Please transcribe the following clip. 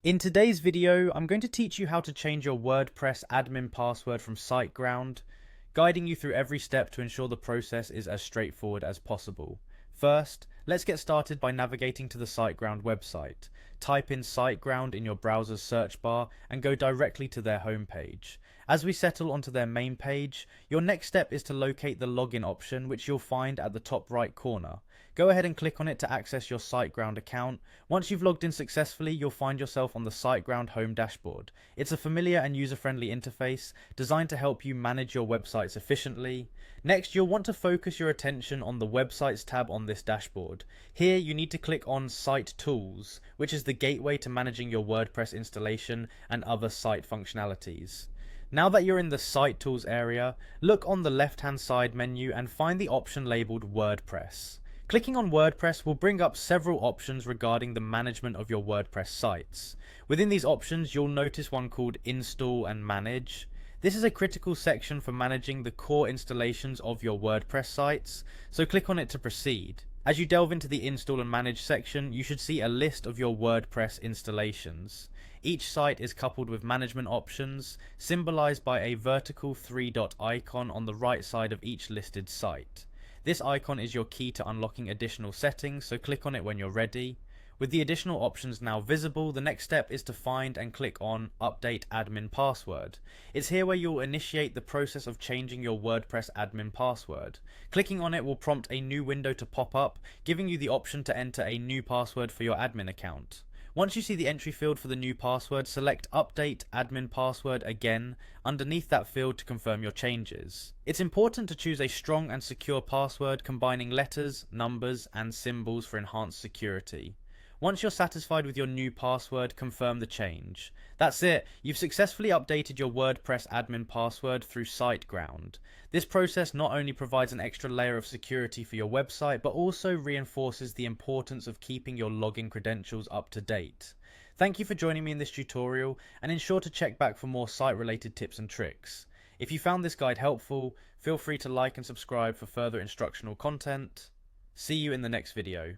In today's video, I'm going to teach you how to change your WordPress admin password from Siteground, guiding you through every step to ensure the process is as straightforward as possible. First, let's get started by navigating to the Siteground website. Type in Siteground in your browser's search bar and go directly to their homepage. As we settle onto their main page, your next step is to locate the login option, which you'll find at the top right corner. Go ahead and click on it to access your Siteground account. Once you've logged in successfully, you'll find yourself on the Siteground home dashboard. It's a familiar and user-friendly interface designed to help you manage your websites efficiently. Next, you'll want to focus your attention on the Websites tab on this dashboard. Here, you need to click on Site Tools, which is the gateway to managing your WordPress installation and other site functionalities. Now that you're in the Site Tools area, look on the left-hand side menu and find the option labeled WordPress. Clicking on WordPress will bring up several options regarding the management of your WordPress sites. Within these options, you'll notice one called Install and Manage. This is a critical section for managing the core installations of your WordPress sites, so click on it to proceed. As you delve into the Install and Manage section, you should see a list of your WordPress installations. Each site is coupled with management options, symbolized by a vertical 3-dot icon on the right side of each listed site. This icon is your key to unlocking additional settings, so click on it when you're ready. With the additional options now visible, the next step is to find and click on Update Admin Password. It's here where you'll initiate the process of changing your WordPress admin password. Clicking on it will prompt a new window to pop up, giving you the option to enter a new password for your admin account. Once you see the entry field for the new password, select Update Admin Password again underneath that field to confirm your changes. It's important to choose a strong and secure password combining letters, numbers, and symbols for enhanced security. Once you're satisfied with your new password, confirm the change. That's it, you've successfully updated your WordPress admin password through Siteground. This process not only provides an extra layer of security for your website, but also reinforces the importance of keeping your login credentials up to date. Thank you for joining me in this tutorial, and ensure to check back for more site-related tips and tricks. If you found this guide helpful, feel free to like and subscribe for further instructional content. See you in the next video.